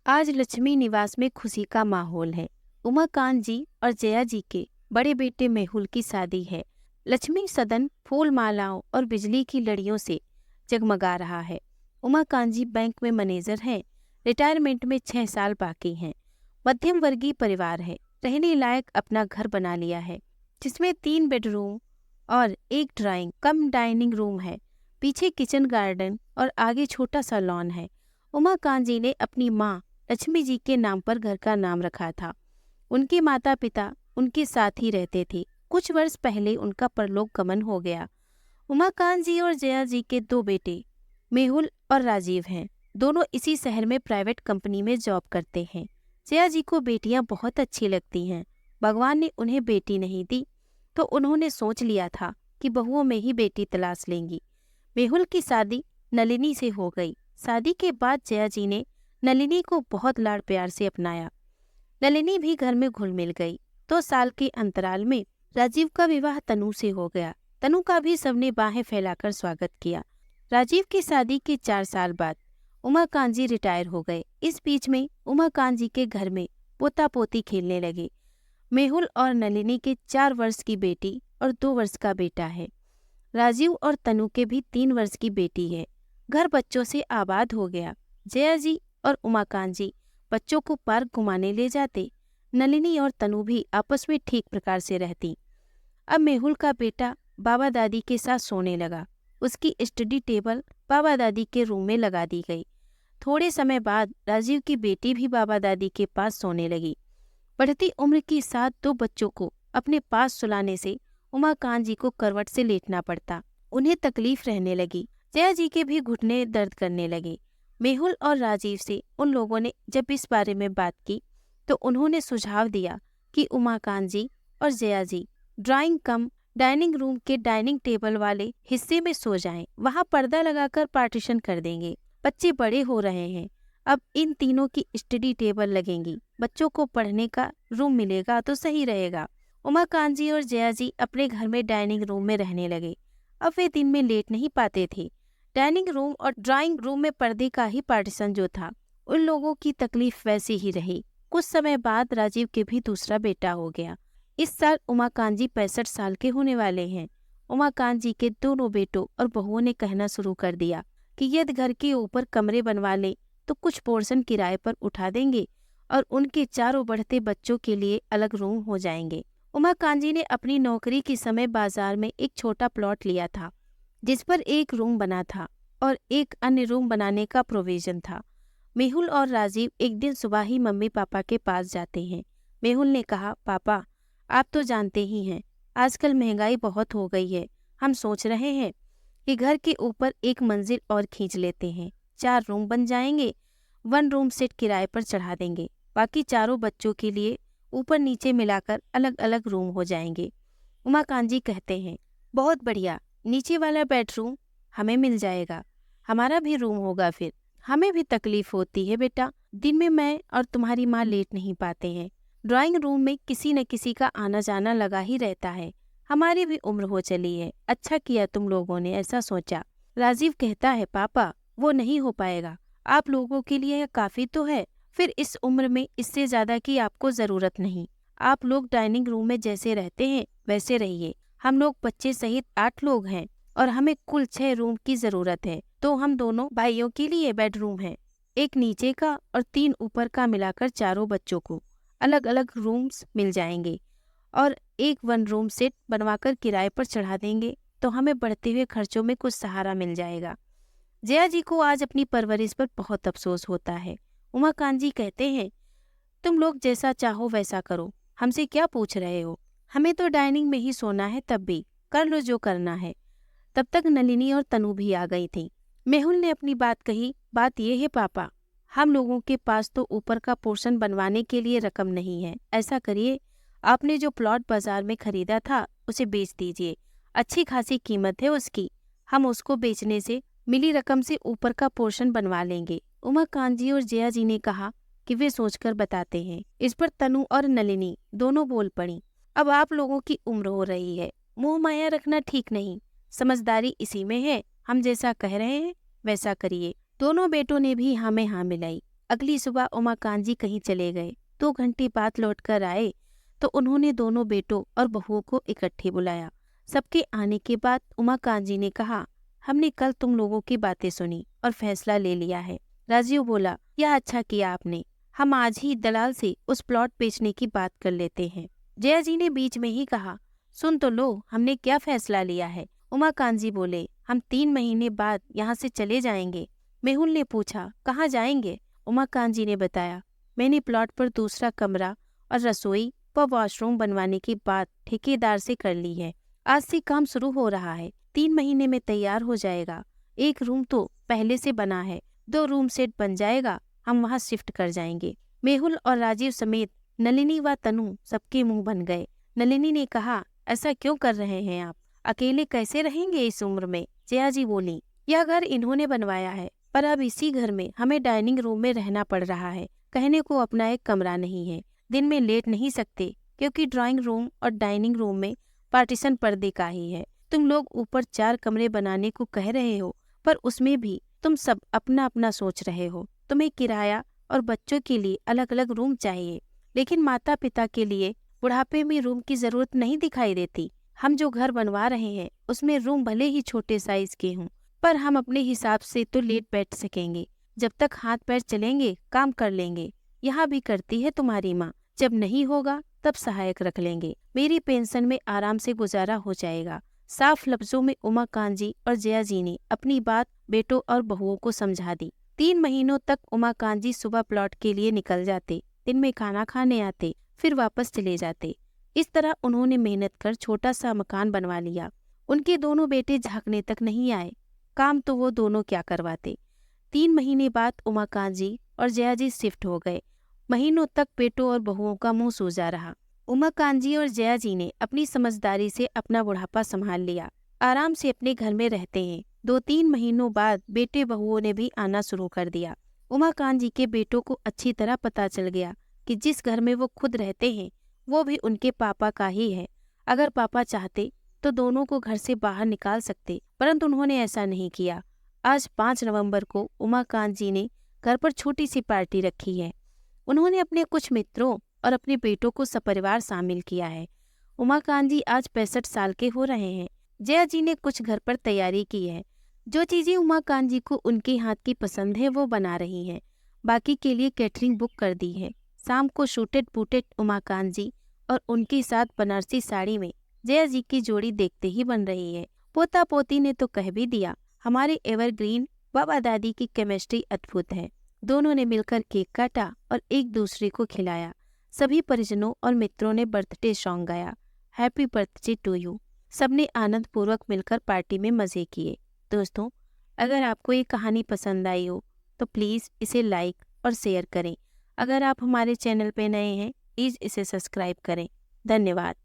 आज लक्ष्मी निवास में खुशी का माहौल है। उमाकांत जी और जया जी के बड़े बेटे मेहुल की शादी है। लक्ष्मी सदन फूल मालाओं और बिजली की लड़ियों से जगमगा रहा है। उमाकांत जी बैंक में मैनेजर हैं। रिटायरमेंट में 6 साल बाकी हैं। मध्यम वर्गीय परिवार है। रहने लायक अपना घर बना लिया है, जिसमें 3 बेडरूम और 1 ड्राइंग कम डाइनिंग रूम है। पीछे किचन गार्डन और आगे छोटा सा लॉन है। उमाकांत जी ने अपनी माँ लक्ष्मी जी के नाम पर घर का नाम रखा था। उनके माता पिता उनके साथ ही रहते थे। कुछ वर्ष पहले उनका परलोक गमन हो गया। उमाकांत जी और जया जी के 2 बेटे मेहुल और राजीव हैं। दोनों इसी शहर में प्राइवेट कंपनी में जॉब करते हैं। जया जी को बेटियां बहुत अच्छी लगती हैं। भगवान ने उन्हें बेटी नहीं दी तो उन्होंने सोच लिया था कि बहुओं में ही बेटी तलाश लेंगी। मेहुल की शादी नलिनी से हो गई। शादी के बाद जया जी ने नलिनी को बहुत लाड़ प्यार से अपनाया। नलिनी भी घर में घुल मिल गई। 2 साल के अंतराल में राजीव का विवाह तनु से हो गया। तनु का भी सबने बाहें फैलाकर स्वागत किया। राजीव की शादी के 4 साल बाद उमाकांत जी रिटायर हो गए। इस बीच में उमाकांत जी के घर में पोता पोती खेलने लगे। मेहुल और नलिनी के 4 वर्ष की बेटी और 2 वर्ष का बेटा है। राजीव और तनु के भी 3 वर्ष की बेटी है। घर बच्चों से आबाद हो गया। जया जी और उमाकांत जी बच्चों को पार्क घुमाने ले जाते। नलिनी और तनु भी आपस में ठीक प्रकार से रहती। अब मेहुल का बेटा बाबा दादी के साथ सोने लगा। उसकी स्टडी टेबल बाबा दादी के रूम में लगा दी गई। थोड़े समय बाद राजीव की बेटी भी बाबा दादी के पास सोने लगी। बढ़ती उम्र के साथ 2 बच्चों को अपने पास सुलाने से उमाकांत जी को करवट से लेटना पड़ता। उन्हें तकलीफ रहने लगी। जया जी के भी घुटने दर्द करने लगे। मेहुल और राजीव से उन लोगों ने जब इस बारे में बात की तो उन्होंने सुझाव दिया कि उमाकांत जी और जया जी ड्राइंग कम डाइनिंग रूम के डाइनिंग टेबल वाले हिस्से में सो जाएं। वहां पर्दा लगाकर पार्टीशन कर देंगे। बच्चे बड़े हो रहे हैं, अब इन तीनों की स्टडी टेबल लगेंगी। बच्चों को पढ़ने का रूम मिलेगा तो सही रहेगा। उमाकांत जी और जया जी अपने घर में डाइनिंग रूम में रहने लगे। अब वे दिन में लेट नहीं पाते थे। डाइनिंग रूम और ड्राइंग रूम में पर्दे का ही पार्टीशन जो था, उन लोगों की तकलीफ वैसी ही रही। कुछ समय बाद राजीव के भी दूसरा बेटा हो गया। इस साल उमाकांत जी 65 साल के होने वाले हैं। उमाकांत जी के दोनों बेटों और बहुओं ने कहना शुरू कर दिया कि यदि घर के ऊपर कमरे बनवा ले तो कुछ पोर्शन किराए पर उठा देंगे और उनके चारों बढ़ते बच्चों के लिए अलग रूम हो जाएंगे। उमाकांत जी ने अपनी नौकरी के समय बाजार में एक छोटा प्लॉट लिया था, जिस पर एक रूम बना था और एक अन्य रूम बनाने का प्रोविजन था। मेहुल और राजीव एक दिन सुबह ही मम्मी पापा के पास जाते हैं। मेहुल ने कहा, पापा आप तो जानते ही हैं, आजकल महंगाई बहुत हो गई है। हम सोच रहे हैं कि घर के ऊपर एक मंजिल और खींच लेते हैं। 4 रूम बन जाएंगे। 1 रूम सेट किराए पर चढ़ा देंगे। बाकी चारों बच्चों के लिए ऊपर नीचे मिलाकर अलग अलग रूम हो जाएंगे। उमाकांत जी कहते हैं, बहुत बढ़िया, नीचे वाला बेडरूम हमें मिल जाएगा। हमारा भी रूम होगा। फिर हमें भी तकलीफ होती है बेटा, दिन में मैं और तुम्हारी माँ लेट नहीं पाते हैं। ड्राइंग रूम में किसी न किसी का आना जाना लगा ही रहता है। हमारी भी उम्र हो चली है। अच्छा किया तुम लोगों ने ऐसा सोचा। राजीव कहता है, पापा वो नहीं हो पाएगा। आप लोगों के लिए यह काफी तो है। फिर इस उम्र में इससे ज्यादा की आपको जरूरत नहीं। आप लोग डाइनिंग रूम में जैसे रहते हैं वैसे रहिए। हम लोग बच्चे सहित 8 लोग हैं और हमें कुल 6 रूम की जरूरत है। तो हम दोनों भाइयों के लिए बेडरूम है, एक नीचे का और 3 ऊपर का, मिलाकर चारों बच्चों को अलग अलग रूम्स मिल जाएंगे और एक 1 रूम सेट बनवाकर किराए पर चढ़ा देंगे तो हमें बढ़ते हुए खर्चों में कुछ सहारा मिल जाएगा। जया जी को आज अपनी परवरिश पर बहुत अफसोस होता है। उमाकांत जी कहते हैं, तुम लोग जैसा चाहो वैसा करो, हमसे क्या पूछ रहे हो? हमें तो डाइनिंग में ही सोना है, तब भी कर लो जो करना है। तब तक नलिनी और तनु भी आ गई थी। मेहुल ने अपनी बात कही, बात ये है पापा, हम लोगों के पास तो ऊपर का पोर्शन बनवाने के लिए रकम नहीं है। ऐसा करिए, आपने जो प्लॉट बाजार में खरीदा था उसे बेच दीजिए। अच्छी खासी कीमत है उसकी। हम उसको बेचने से मिली रकम से ऊपर का पोर्शन बनवा लेंगे। उमाकांत जी और जया जी ने कहा कि वे सोचकर बताते हैं। इस पर तनु और नलिनी दोनों बोल पड़ी, अब आप लोगों की उम्र हो रही है, मोह माया रखना ठीक नहीं। समझदारी इसी में है। हम जैसा कह रहे हैं वैसा करिए। दोनों बेटों ने भी हाँ में हाँ मिलाई। अगली सुबह उमाकांत जी कहीं चले गए। 2 घंटे बाद लौटकर आए तो उन्होंने दोनों बेटों और बहुओं को इकट्ठे बुलाया। सबके आने के बाद उमाकांत जी ने कहा, हमने कल तुम लोगों की बातें सुनी और फैसला ले लिया है। राजीव बोला, यह अच्छा किया आपने, हम आज ही दलाल से उस प्लॉट बेचने की बात कर लेते हैं। जया जी ने बीच में ही कहा, सुन तो लो, हमने क्या फैसला लिया है। उमाकांत जी बोले, हम 3 महीने बाद यहाँ से चले जाएंगे। मेहुल ने पूछा, कहाँ जाएंगे। उमाकांत जी ने बताया, मैंने प्लॉट पर दूसरा कमरा और रसोई व वॉशरूम बनवाने की बात ठेकेदार से कर ली है। आज से काम शुरू हो रहा है, 3 महीने में तैयार हो जाएगा। 1 रूम तो पहले से बना है, 2 रूम सेट बन जाएगा, हम वहाँ शिफ्ट कर जाएंगे। मेहुल और राजीव समेत नलिनी व तनु सबके मुंह बन गए। नलिनी ने कहा, ऐसा क्यों कर रहे हैं आप, अकेले कैसे रहेंगे इस उम्र में। जया जी बोली, यह घर इन्होंने बनवाया है, पर अब इसी घर में हमें डाइनिंग रूम में रहना पड़ रहा है। कहने को अपना एक कमरा नहीं है, दिन में लेट नहीं सकते क्योंकि ड्राइंग रूम और डाइनिंग रूम में पार्टीशन पर्दे का ही है। तुम लोग ऊपर 4 कमरे बनाने को कह रहे हो, पर उसमें भी तुम सब अपना अपना सोच रहे हो। तुम्हें किराया और बच्चों के लिए अलग अलग रूम चाहिए, लेकिन माता पिता के लिए बुढ़ापे में रूम की जरूरत नहीं दिखाई देती। हम जो घर बनवा रहे हैं उसमें रूम भले ही छोटे साइज के हों, पर हम अपने हिसाब से तो लेट बैठ सकेंगे। जब तक हाथ पैर चलेंगे काम कर लेंगे। यहाँ भी करती है तुम्हारी माँ, जब नहीं होगा तब सहायक रख लेंगे। मेरी पेंशन में आराम से गुजारा हो जाएगा। साफ लफ्जों में उमाकांत जी और जया जी ने अपनी बात बेटों और बहुओं को समझा दी। 3 महीनों तक उमाकांत जी सुबह प्लॉट के लिए निकल जाते, दिन में खाना खाने आते, फिर वापस चले जाते। इस तरह उन्होंने मेहनत कर छोटा सा मकान बनवा लिया। उनके दोनों बेटे झांकने तक नहीं आए, काम तो वो दोनों क्या करवाते। 3 महीने बाद उमाकांत जी और जया जी शिफ्ट हो गए। महीनों तक बेटों और बहुओं का मुंह सूजा रहा। उमाकांत जी और जया जी ने अपनी समझदारी से अपना बुढ़ापा संभाल लिया, आराम से अपने घर में रहते हैं। 2-3 महीनों बाद बेटे बहुओं ने भी आना शुरू कर दिया। उमाकांत जी के बेटों को अच्छी तरह पता चल गया कि जिस घर में वो खुद रहते हैं वो भी उनके पापा का ही है। अगर पापा चाहते तो दोनों को घर से बाहर निकाल सकते, परंतु उन्होंने ऐसा नहीं किया। आज 5 नवंबर को उमाकांत जी ने घर पर छोटी सी पार्टी रखी है। उन्होंने अपने कुछ मित्रों और अपने बेटों को सपरिवार शामिल किया है। उमाकांत जी आज 65 साल के हो रहे हैं। जया जी ने कुछ घर पर तैयारी की है। जो चीजें उमाकांत जी को उनके हाथ की पसंद है वो बना रही हैं। बाकी के लिए कैटरिंग बुक कर दी है। शाम को सूटेड बूटेड उमाकांत जी और उनके साथ बनारसी साड़ी में जया जी की जोड़ी देखते ही बन रही है। पोता पोती ने तो कह भी दिया, हमारे एवरग्रीन बाबा दादी की केमिस्ट्री अद्भुत है। दोनों ने मिलकर केक काटा और एक दूसरे को खिलाया। सभी परिजनों और मित्रों ने बर्थडे सॉन्ग गाया, हैप्पी बर्थडे टू यू। सबने आनंद पूर्वक मिलकर पार्टी में मजे किए। दोस्तों, अगर आपको ये कहानी पसंद आई हो तो प्लीज़ इसे लाइक और शेयर करें। अगर आप हमारे चैनल पे नए हैं प्लीज़ इसे सब्सक्राइब करें। धन्यवाद।